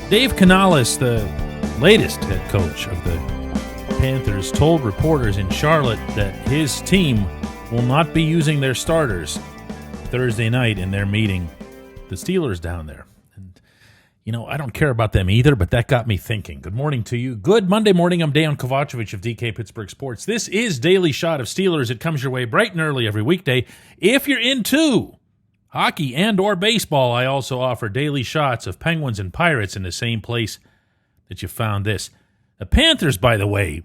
Dave Canales, the latest head coach of the Panthers, told reporters in Charlotte that his team will not be using their starters Thursday night in their meeting the Steelers down there. And, I don't care about them either, but that got me thinking. Good morning to you. Good Monday morning. I'm Dejan Kovacevic of DK Pittsburgh Sports. This is Daily Shot of Steelers. It comes your way bright and early every weekday. If you're into hockey and or baseball, I also offer daily shots of Penguins and Pirates in the same place that you found this. The Panthers, by the way,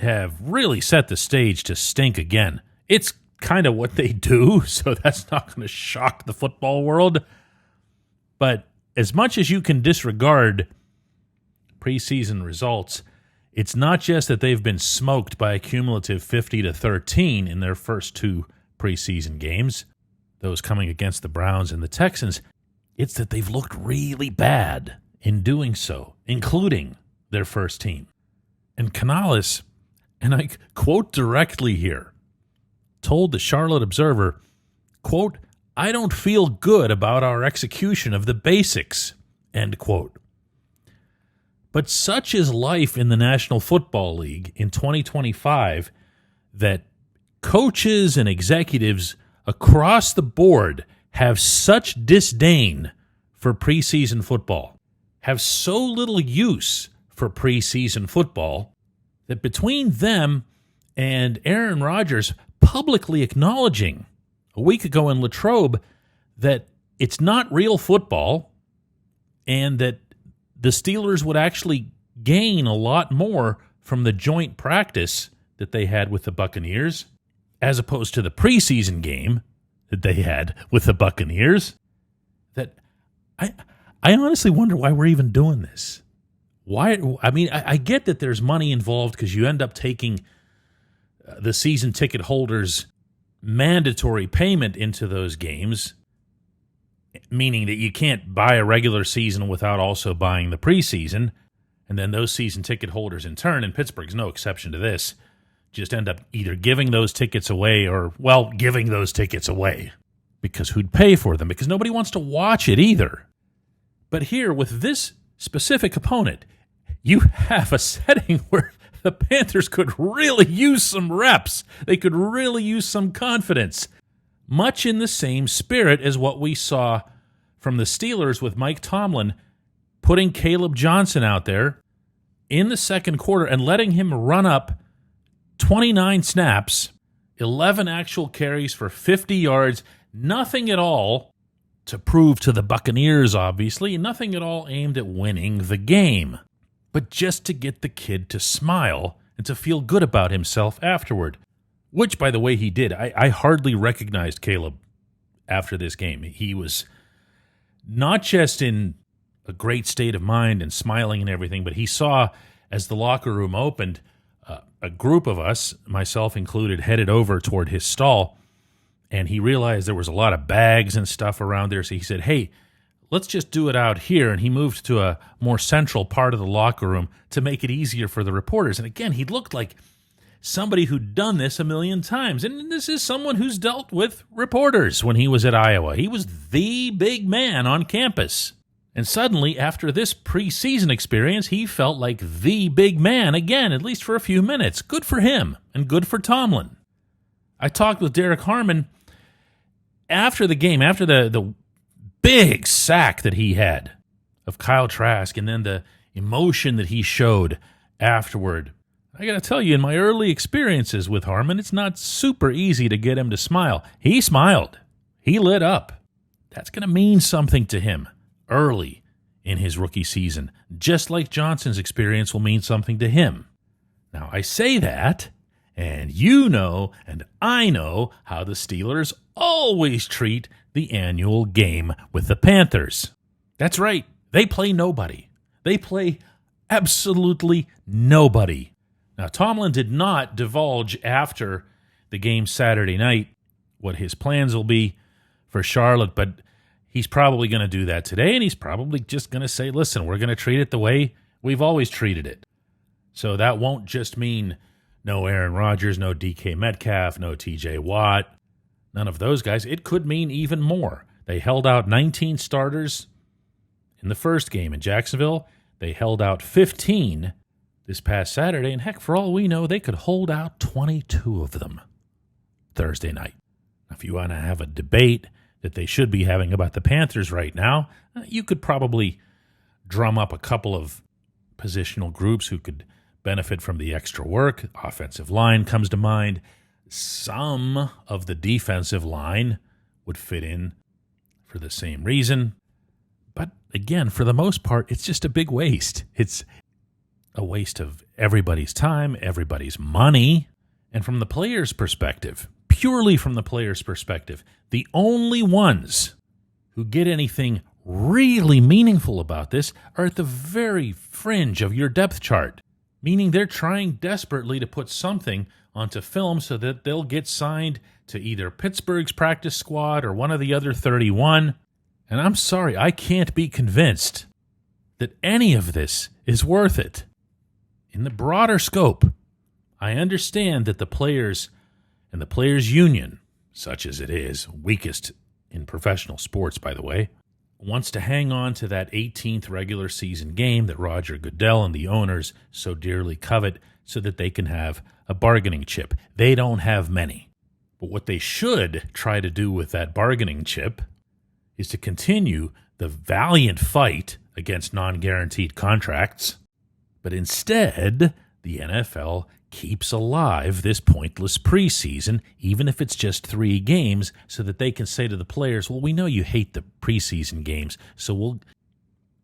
have really set the stage to stink again. It's kind of what they do, so that's not going to shock the football world. But as much as you can disregard preseason results, it's not just that they've been smoked by a cumulative 50-13 in their first two preseason games, those coming against the Browns and the Texans. It's that they've looked really bad in doing so, including their first team. And Canales, and I quote directly here, told the Charlotte Observer, quote, "I don't feel good about our execution of the basics," end quote. But such is life in the National Football League in 2025 that coaches and executives across the board have such disdain for preseason football, have so little use for preseason football, that between them and Aaron Rodgers publicly acknowledging a week ago in Latrobe that it's not real football and that the Steelers would actually gain a lot more from the joint practice that they had with the Buccaneers as opposed to the preseason game that they had with the Buccaneers, that I honestly wonder why we're even doing this. Why? I mean, I get that there's money involved because you end up taking the season ticket holders' mandatory payment into those games, meaning that you can't buy a regular season without also buying the preseason, and then those season ticket holders in turn, and Pittsburgh's no exception to this, just end up either giving those tickets away or, giving those tickets away because who'd pay for them? Because nobody wants to watch it either. But here, with this specific opponent, you have a setting where the Panthers could really use some reps. They could really use some confidence, much in the same spirit as what we saw from the Steelers with Mike Tomlin putting Caleb Johnson out there in the second quarter and letting him run up 29 snaps, 11 actual carries for 50 yards, nothing at all to prove to the Buccaneers, obviously, nothing at all aimed at winning the game, but just to get the kid to smile and to feel good about himself afterward, which, by the way, he did. I hardly recognized Caleb after this game. He was not just in a great state of mind and smiling and everything, but he saw, as the locker room opened, a group of us, myself included, headed over toward his stall, and he realized there was a lot of bags and stuff around there, so he said, "Hey, let's just do it out here," and he moved to a more central part of the locker room to make it easier for the reporters. And again, he looked like somebody who'd done this a million times, and this is someone who's dealt with reporters when he was at Iowa. He was the big man on campus. And suddenly, after this preseason experience, he felt like the big man again, at least for a few minutes. Good for him, and good for Tomlin. I talked with Derek Harmon after the game, after the big sack that he had of Kyle Trask, and then the emotion that he showed afterward. I got to tell you, in my early experiences with Harmon, it's not super easy to get him to smile. He smiled. He lit up. That's going to mean something to him early in his rookie season, just like Johnson's experience will mean something to him. Now, I say that, and you know, and I know how the Steelers always treat the annual game with the Panthers. That's right. They play nobody. They play absolutely nobody. Now, Tomlin did not divulge after the game Saturday night what his plans will be for Charlotte, but he's probably going to do that today, and he's probably just going to say, listen, we're going to treat it the way we've always treated it. So that won't just mean no Aaron Rodgers, no DK Metcalf, no TJ Watt, none of those guys. It could mean even more. They held out 19 starters in the first game in Jacksonville. They held out 15 this past Saturday, and heck, for all we know, they could hold out 22 of them Thursday night. Now, if you want to have a debate that they should be having about the Panthers right now, you could probably drum up a couple of positional groups who could benefit from the extra work. Offensive line comes to mind. Some of the defensive line would fit in for the same reason. But again, for the most part, it's just a big waste. It's a waste of everybody's time, everybody's money. And from the player's perspective, purely from the player's perspective, the only ones who get anything really meaningful about this are at the very fringe of your depth chart, meaning they're trying desperately to put something onto film so that they'll get signed to either Pittsburgh's practice squad or one of the other 31. And I'm sorry, I can't be convinced that any of this is worth it. In the broader scope, I understand that the players and the players' union, such as it is, weakest in professional sports, by the way, wants to hang on to that 18th regular season game that Roger Goodell and the owners so dearly covet so that they can have a bargaining chip. They don't have many. But what they should try to do with that bargaining chip is to continue the valiant fight against non-guaranteed contracts, but instead, the NFL keeps alive this pointless preseason, even if it's just 3 games, so that they can say to the players, well, we know you hate the preseason games, so we'll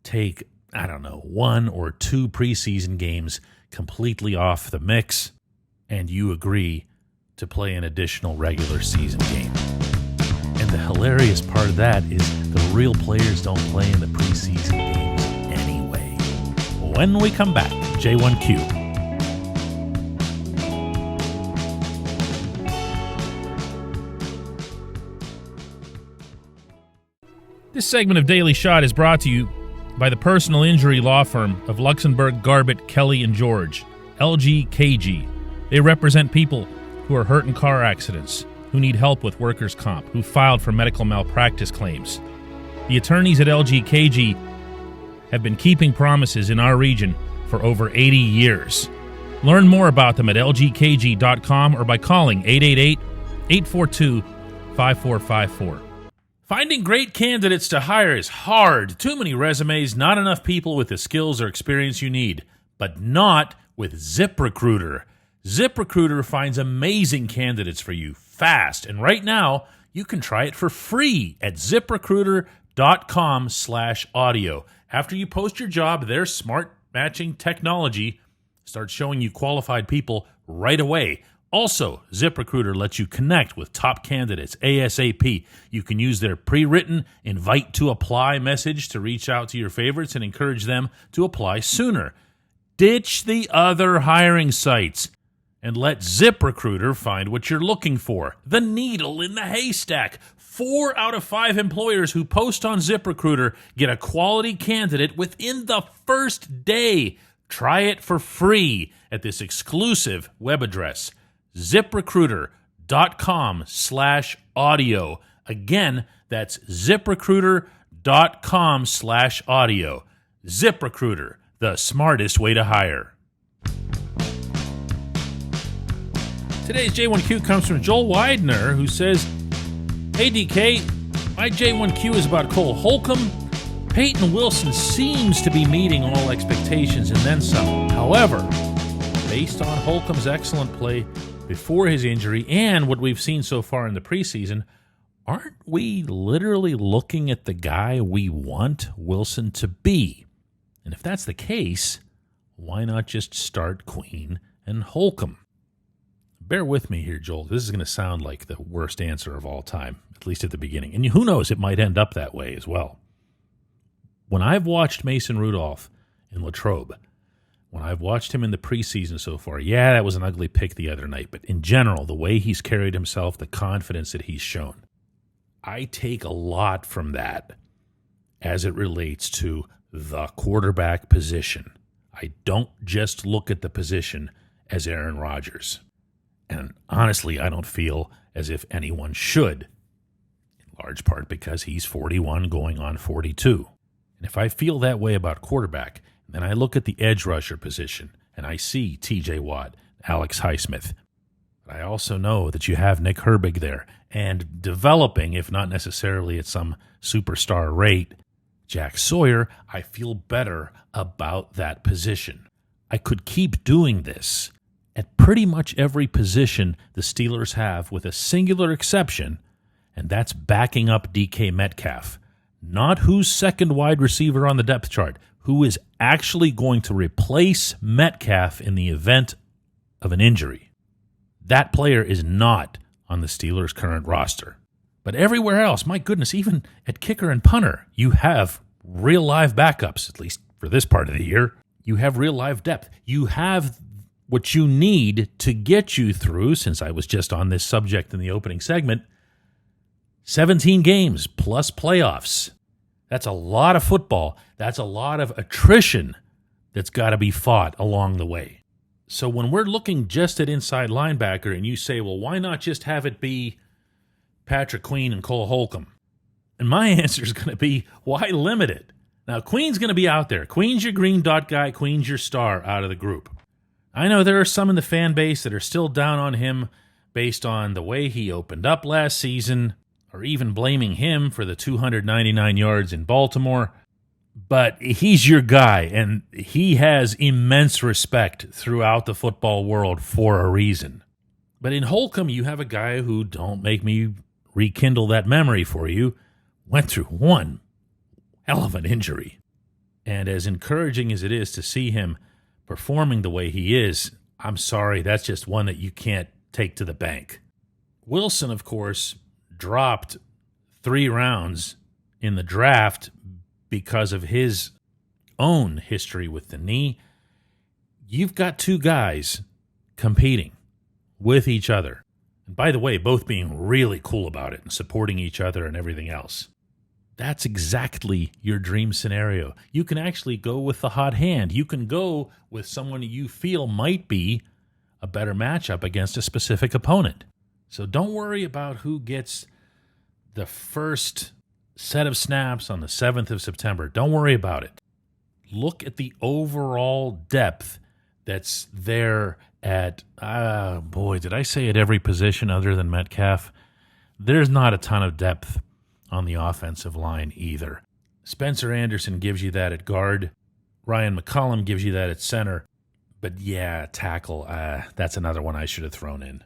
take, 1 or 2 preseason games completely off the mix, and you agree to play an additional regular season game. And the hilarious part of that is the real players don't play in the preseason games anyway. When we come back, J1Q. This segment of Daily Shot is brought to you by the personal injury law firm of Luxembourg, Garbett, Kelly, and George, LGKG. They represent people who are hurt in car accidents, who need help with workers' comp, who filed for medical malpractice claims. The attorneys at LGKG have been keeping promises in our region for over 80 years. Learn more about them at lgkg.com or by calling 888-842-5454. Finding great candidates to hire is hard. Too many resumes, not enough people with the skills or experience you need. But not with ZipRecruiter. ZipRecruiter finds amazing candidates for you fast. And right now, you can try it for free at ZipRecruiter.com/audio. After you post your job, their smart matching technology starts showing you qualified people right away. Also, ZipRecruiter lets you connect with top candidates ASAP. You can use their pre-written invite to apply message to reach out to your favorites and encourage them to apply sooner. Ditch the other hiring sites and let ZipRecruiter find what you're looking for. The needle in the haystack. 4 out of 5 employers who post on ZipRecruiter get a quality candidate within the first day. Try it for free at this exclusive web address, ZipRecruiter.com/audio. Again, that's ZipRecruiter.com/audio. ZipRecruiter, the smartest way to hire. Today's J1Q comes from Joel Widener, who says, "Hey DK, my J1Q is about Cole Holcomb. Peyton Wilson seems to be meeting all expectations and then some. However, based on Holcomb's excellent play before his injury and what we've seen so far in the preseason, aren't we literally looking at the guy we want Wilson to be? And if that's the case, why not just start Queen and Holcomb?" Bear with me here, Joel. This is going to sound like the worst answer of all time, at least at the beginning. And who knows, it might end up that way as well. When I've watched Mason Rudolph in Latrobe, when I've watched him in the preseason so far, yeah, that was an ugly pick the other night, but in general, the way he's carried himself, the confidence that he's shown, I take a lot from that as it relates to the quarterback position. I don't just look at the position as Aaron Rodgers. And honestly, I don't feel as if anyone should, in large part because he's 41 going on 42. And if I feel that way about quarterback, then I look at the edge rusher position, and I see T.J. Watt, Alex Highsmith. But I also know that you have Nick Herbig there, and developing, if not necessarily at some superstar rate, Jack Sawyer. I feel better about that position. I could keep doing this at pretty much every position the Steelers have, with a singular exception, and that's backing up DK Metcalf. Not who's second wide receiver on the depth chart, who is actually going to replace Metcalf in the event of an injury. That player is not on the Steelers' current roster. But everywhere else, my goodness, even at kicker and punter, you have real-live backups, at least for this part of the year. You have real-live depth. You have what you need to get you through, since I was just on this subject in the opening segment, 17 games plus playoffs. That's a lot of football. That's a lot of attrition that's got to be fought along the way. So when we're looking just at inside linebacker and you say, well, why not just have it be Patrick Queen and Cole Holcomb? And my answer is going to be, why limit it? Now, Queen's going to be out there. Queen's your green dot guy. Queen's your star out of the group. I know there are some in the fan base that are still down on him based on the way he opened up last season, or even blaming him for the 299 yards in Baltimore. But he's your guy, and he has immense respect throughout the football world for a reason. But in Holcomb, you have a guy who, don't make me rekindle that memory for you, went through one hell of an injury. And as encouraging as it is to see him performing the way he is, I'm sorry, that's just one that you can't take to the bank. Wilson, of course, dropped 3 rounds in the draft because of his own history with the knee. You've got 2 guys competing with each other. And by the way, both being really cool about it and supporting each other and everything else. That's exactly your dream scenario. You can actually go with the hot hand. You can go with someone you feel might be a better matchup against a specific opponent. So don't worry about who gets the first set of snaps on the 7th of September. Don't worry about it. Look at the overall depth that's there at, did I say at every position other than Metcalf? There's not a ton of depth on the offensive line either. Spencer Anderson gives you that at guard. Ryan McCollum gives you that at center. But yeah, tackle, that's another one I should have thrown in.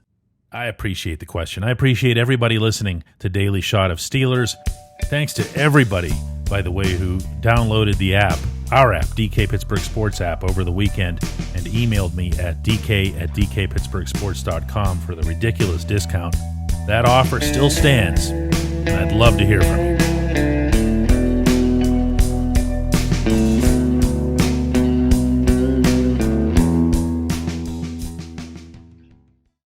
I appreciate the question. I appreciate everybody listening to Daily Shot of Steelers. Thanks to everybody, by the way, who downloaded the app, our app, DK Pittsburgh Sports app, over the weekend and emailed me at dk@dkpittsburghsports.com for the ridiculous discount. That offer still stands, and I'd love to hear from you.